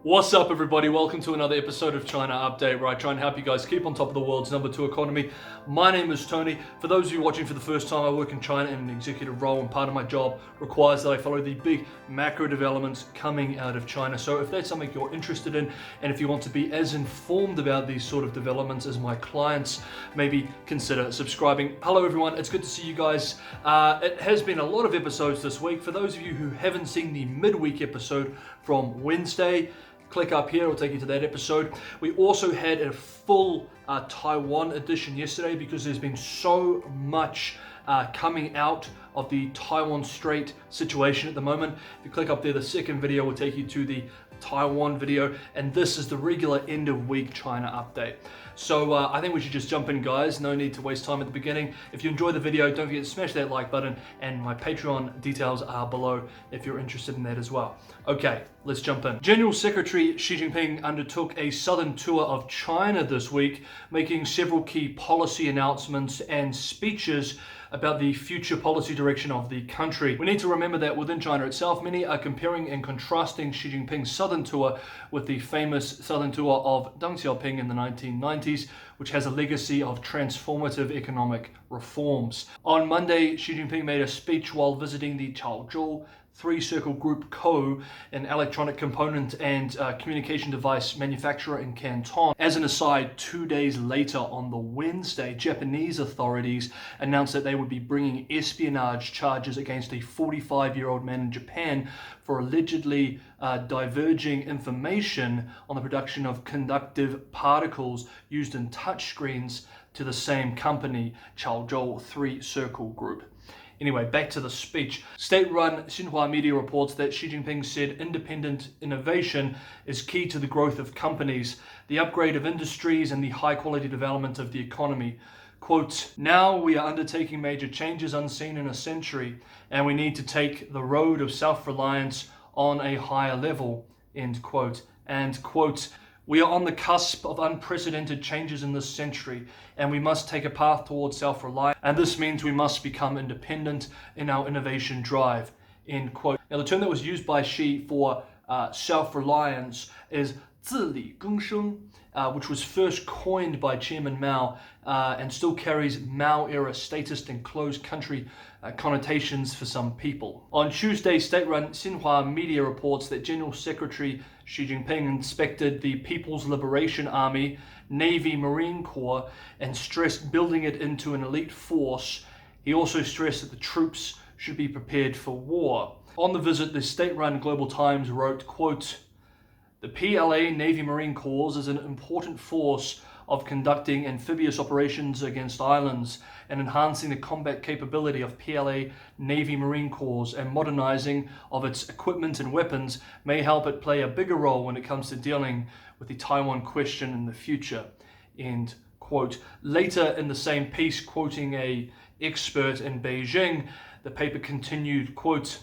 What's up, everybody? Welcome to another episode of China Update, where I try and help you guys keep on top of the world's #2 economy. My name is Tony. For those of you watching for the first time, I work in China in an executive role, and part of my job requires that I follow the big macro developments coming out of China. So if that's something you're interested in, and if you want to be as informed about these sort of developments as my clients, maybe consider subscribing. Hello, everyone. It's good to see you guys. It has been a lot of episodes this week. For those of you who haven't seen the midweek episode from Wednesday, click up here, it'll take you to that episode. We also had a full Taiwan edition yesterday because there's been so much coming out of the Taiwan Strait situation at the moment. If you click up there, the second video will take you to the Taiwan video, and this is the regular end of week China update. So I think we should just jump in, guys. No need to waste time at the beginning. If you enjoy the video, don't forget to smash that like button, and my Patreon details are below if you're interested in that as well. Okay, let's jump in. General Secretary Xi Jinping undertook a southern tour of China this week, making several key policy announcements and speeches about the future policy direction of the country. We need to remember that within China itself, many are comparing and contrasting Xi Jinping's southern tour with the famous southern tour of Deng Xiaoping in the 1990s, which has a legacy of transformative economic reforms. On Monday, Xi Jinping made a speech while visiting the Chaozhou Three-Circle Group Co., an electronic component and communication device manufacturer in Canton. As an aside, 2 days later on the Wednesday, Japanese authorities announced that they would be bringing espionage charges against a 45-year-old man in Japan for allegedly diverging information on the production of conductive particles used in touchscreens to the same company, Chaozhou Three-Circle Group. Anyway, back to the speech. State-run Xinhua media reports that Xi Jinping said independent innovation is key to the growth of companies, the upgrade of industries, and the high-quality development of the economy. Quote, "Now we are undertaking major changes unseen in a century, and we need to take the road of self-reliance on a higher level," end quote. And quote, "We are on the cusp of unprecedented changes in this century, and we must take a path towards self-reliance, and this means we must become independent in our innovation drive," end quote. Now, the term that was used by Xi for self-reliance is 自力更生, which was first coined by Chairman Mao and still carries Mao-era statist and closed country connotations for some people. On Tuesday, state-run Xinhua media reports that General Secretary Xi Jinping inspected the People's Liberation Army, Navy, Marine Corps, and stressed building it into an elite force. He also stressed that the troops should be prepared for war. On the visit, the state-run Global Times wrote, quote, "The PLA Navy Marine Corps is an important force of conducting amphibious operations against islands and enhancing the combat capability of PLA Navy Marine Corps, and modernizing of its equipment and weapons may help it play a bigger role when it comes to dealing with the Taiwan question in the future," end quote. Later in the same piece, quoting an expert in Beijing, the paper continued, quote,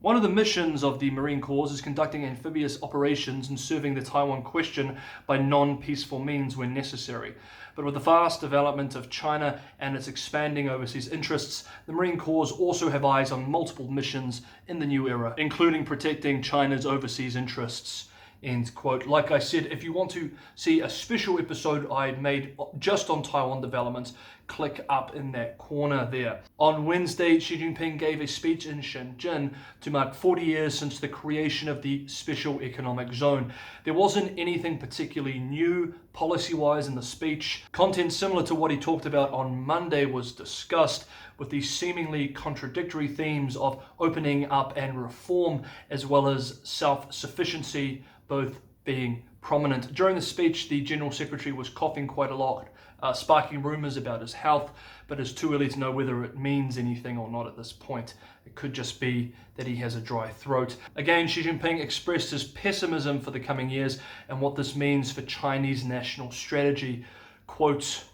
"One of the missions of the Marine Corps is conducting amphibious operations and serving the Taiwan question by non-peaceful means when necessary. But with the fast development of China and its expanding overseas interests, the Marine Corps also have eyes on multiple missions in the new era, including protecting China's overseas interests," end quote. Like I said, if you want to see a special episode I made just on Taiwan developments, click up in that corner there. On Wednesday, Xi Jinping gave a speech in Shenzhen to mark 40 years since the creation of the Special Economic Zone. There wasn't anything particularly new policy-wise in the speech. Content similar to what he talked about on Monday was discussed, with the seemingly contradictory themes of opening up and reform, as well as self-sufficiency, both being prominent. During the speech, the General Secretary was coughing quite a lot, sparking rumors about his health, but it's too early to know whether it means anything or not at this point. It could just be that he has a dry throat. Again, Xi Jinping expressed his pessimism for the coming years and what this means for Chinese national strategy. Quote,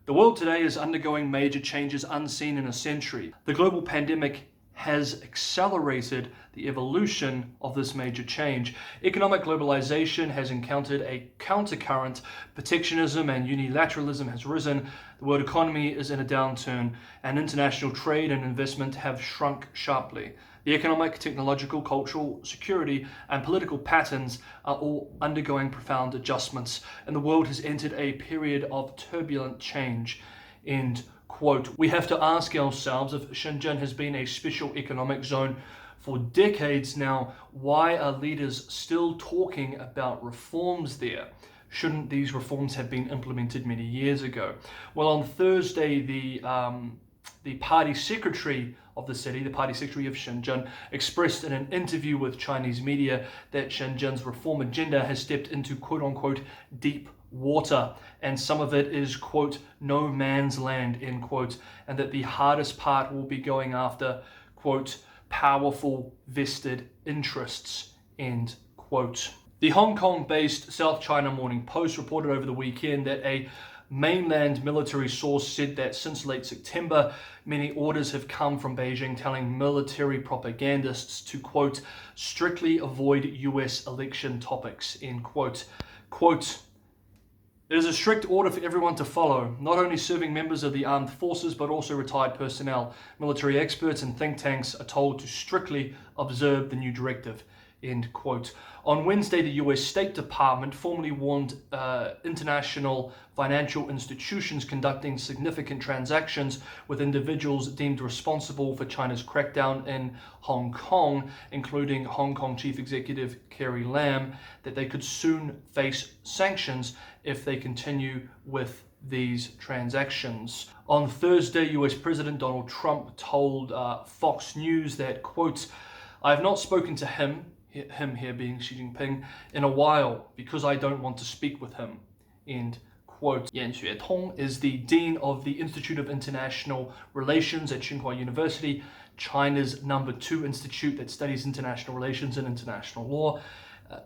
"The world today is undergoing major changes unseen in a century. The global pandemic has accelerated the evolution of this major change. Economic globalization has encountered a countercurrent, protectionism and unilateralism has risen, the world economy is in a downturn, and international trade and investment have shrunk sharply. The economic, technological, cultural, security, and political patterns are all undergoing profound adjustments, and the world has entered a period of turbulent change. End quote. We have to ask ourselves, if Shenzhen has been a special economic zone for decades now, why are leaders still talking about reforms there? Shouldn't these reforms have been implemented many years ago? Well, on Thursday, the party secretary of the city, the party secretary of Shenzhen, expressed in an interview with Chinese media that Shenzhen's reform agenda has stepped into quote-unquote deep water, and some of it is, quote, no man's land, end quote, and that the hardest part will be going after, quote, powerful vested interests, end quote. The Hong Kong-based South China Morning Post reported over the weekend that a mainland military source said that since late September, many orders have come from Beijing telling military propagandists to, quote, strictly avoid US election topics, end quote. Quote, it is a strict order for everyone to follow, not only serving members of the armed forces, but also retired personnel. Military experts and think tanks are told to strictly observe the new directive, end quote. On Wednesday, the US State Department formally warned international financial institutions conducting significant transactions with individuals deemed responsible for China's crackdown in Hong Kong, including Hong Kong Chief Executive Carrie Lam, that they could soon face sanctions if they continue with these transactions. On Thursday, US President Donald Trump told Fox News that, quote, I have not spoken to him here being Xi Jinping, in a while because I don't want to speak with him, end quote. Yan Xuetong is the Dean of the Institute of International Relations at Tsinghua University, China's #2 institute that studies international relations and international law.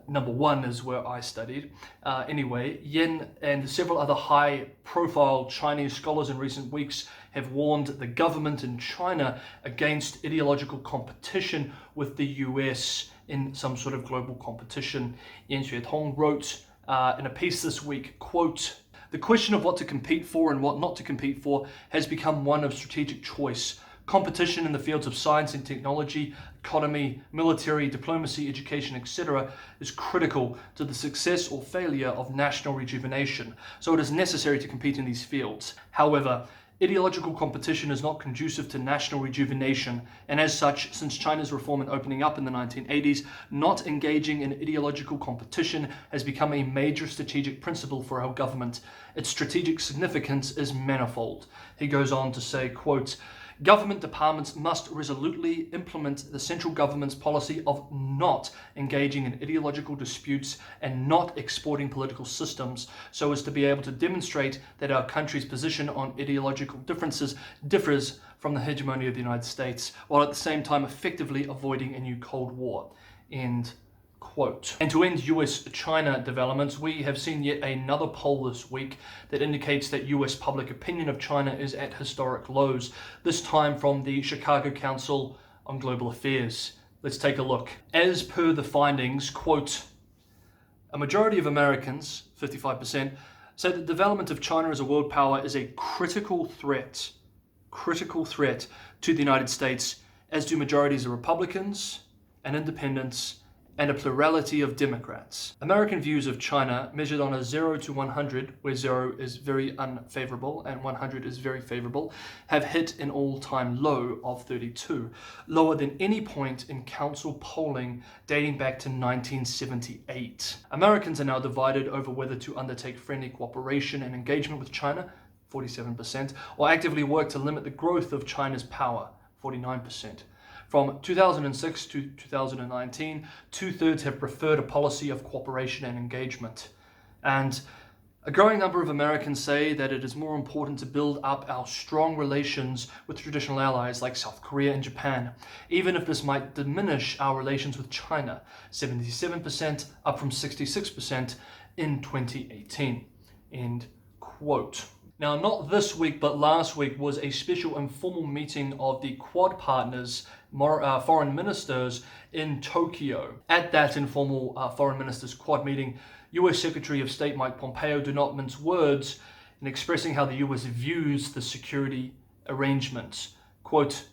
#1 is where I studied. Anyway, Yan and several other high-profile Chinese scholars in recent weeks have warned the government in China against ideological competition with the US in some sort of global competition. Yan Xuetong wrote in a piece this week, quote, the question of what to compete for and what not to compete for has become one of strategic choice. Competition in the fields of science and technology, economy, military, diplomacy, education, etc. is critical to the success or failure of national rejuvenation, so it is necessary to compete in these fields. However, ideological competition is not conducive to national rejuvenation, and as such, since China's reform and opening up in the 1980s, not engaging in ideological competition has become a major strategic principle for our government. Its strategic significance is manifold. He goes on to say, quote, government departments must resolutely implement the central government's policy of not engaging in ideological disputes and not exporting political systems so as to be able to demonstrate that our country's position on ideological differences differs from the hegemony of the United States, while at the same time effectively avoiding a new Cold War. End quote. And to end US-China developments, we have seen yet another poll this week that indicates that US public opinion of China is at historic lows, this time from the Chicago Council on Global Affairs. Let's take a look. As per the findings, quote, a majority of Americans, 55%, say that the development of China as a world power is a critical threat to the United States, as do majorities of Republicans and independents and a plurality of Democrats. American views of China, measured on a 0 to 100, where 0 is very unfavorable and 100 is very favorable, have hit an all-time low of 32, lower than any point in council polling dating back to 1978. Americans are now divided over whether to undertake friendly cooperation and engagement with China, 47%, or actively work to limit the growth of China's power, 49%. From 2006 to 2019, 2/3 have preferred a policy of cooperation and engagement. And a growing number of Americans say that it is more important to build up our strong relations with traditional allies like South Korea and Japan, even if this might diminish our relations with China, 77%, up from 66% in 2018. End quote. Now, not this week, but last week was a special informal meeting of the Quad partners, foreign ministers in Tokyo. At that informal foreign ministers Quad meeting, US Secretary of State Mike Pompeo did not mince words in expressing how the US views the security arrangements. Quote,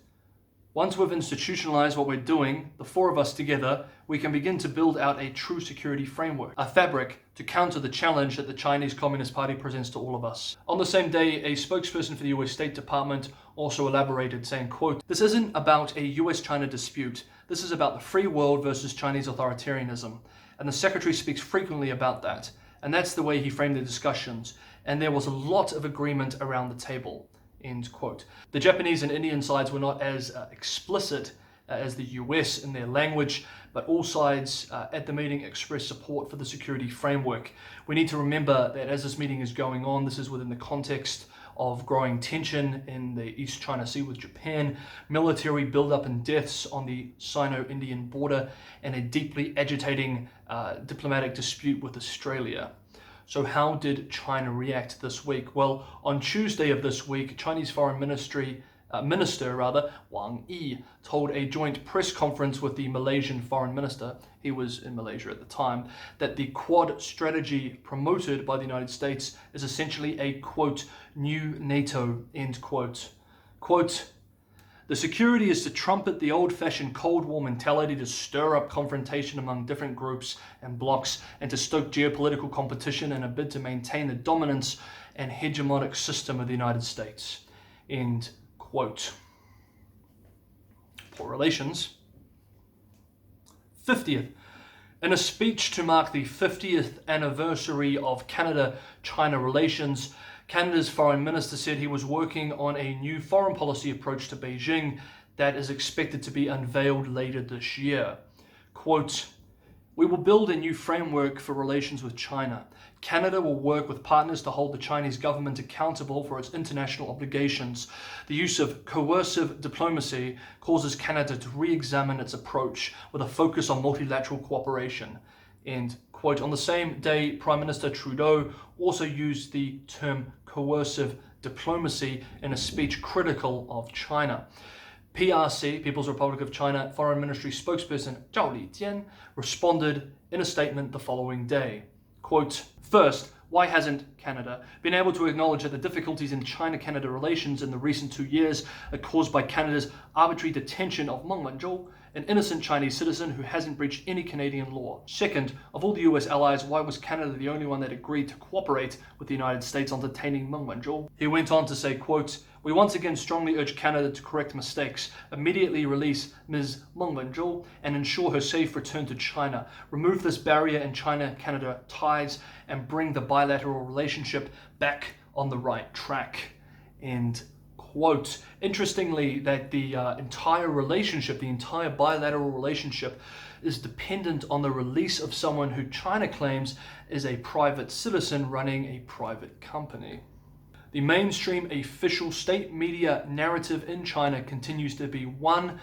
Once we've institutionalized what we're doing, the four of us together, we can begin to build out a true security framework, a fabric to counter the challenge that the Chinese Communist Party presents to all of us. On the same day, a spokesperson for the US State Department also elaborated, saying, quote, "This isn't about a US-China dispute. This is about the free world versus Chinese authoritarianism." And the Secretary speaks frequently about that. And that's the way he framed the discussions. And there was a lot of agreement around the table. End quote. The Japanese and Indian sides were not as explicit as the US in their language, but all sides at the meeting expressed support for the security framework. We need to remember that as this meeting is going on, this is within the context of growing tension in the East China Sea with Japan, military buildup and deaths on the Sino-Indian border, and a deeply agitating diplomatic dispute with Australia. So how did China react this week? Well, on Tuesday of this week, Chinese Foreign Minister Wang Yi told a joint press conference with the Malaysian Foreign Minister, he was in Malaysia at the time, that the Quad strategy promoted by the United States is essentially a, quote, new NATO, end quote. Quote, "The security is to trumpet the old-fashioned Cold War mentality to stir up confrontation among different groups and blocs and to stoke geopolitical competition in a bid to maintain the dominance and hegemonic system of the United States." End quote. Poor relations. 50th. In a speech to mark the 50th anniversary of Canada-China relations, Canada's foreign minister said he was working on a new foreign policy approach to Beijing that is expected to be unveiled later this year. Quote, "We will build a new framework for relations with China. Canada will work with partners to hold the Chinese government accountable for its international obligations. The use of coercive diplomacy causes Canada to re-examine its approach with a focus on multilateral cooperation." End quote. On the same day, Prime Minister Trudeau also used the term coercive diplomacy in a speech critical of China. PRC, People's Republic of China, Foreign Ministry spokesperson Zhao Lijian responded in a statement the following day. Quote, "First, why hasn't Canada been able to acknowledge that the difficulties in China-Canada relations in the recent 2 years are caused by Canada's arbitrary detention of Meng Wanzhou, an innocent Chinese citizen who hasn't breached any Canadian law? Second, of all the US allies, why was Canada the only one that agreed to cooperate with the United States on detaining Meng Wanzhou?" He went on to say, quote, "We once again strongly urge Canada to correct mistakes, immediately release Ms. Meng Wanzhou and ensure her safe return to China, remove this barrier in China-Canada ties, and bring the bilateral relationship back on the right track." End quote. Interestingly, that the entire relationship, the entire bilateral relationship, is dependent on the release of someone who China claims is a private citizen running a private company. The mainstream official state media narrative in China continues to be one,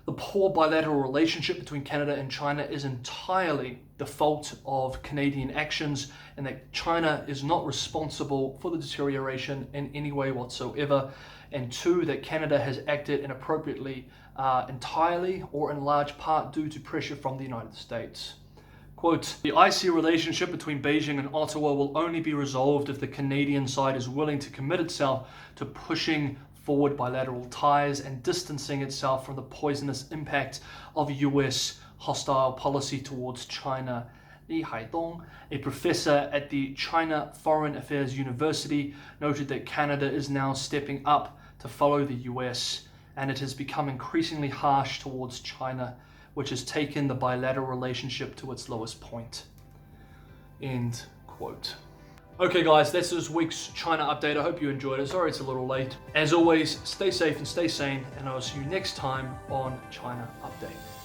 the poor bilateral relationship between Canada and China is entirely the fault of Canadian actions, and that China is not responsible for the deterioration in any way whatsoever. And two, that Canada has acted inappropriately entirely or in large part due to pressure from the United States. Quote, "The icy relationship between Beijing and Ottawa will only be resolved if the Canadian side is willing to commit itself to pushing forward bilateral ties and distancing itself from the poisonous impact of US hostile policy towards China." Li Haidong, a professor at the China Foreign Affairs University, noted that Canada is now stepping up to follow the US, and it has become increasingly harsh towards China, which has taken the bilateral relationship to its lowest point. End quote. Okay guys, that's this week's China update. I hope you enjoyed it. Sorry it's a little late. As always, stay safe and stay sane, and I'll see you next time on China Update.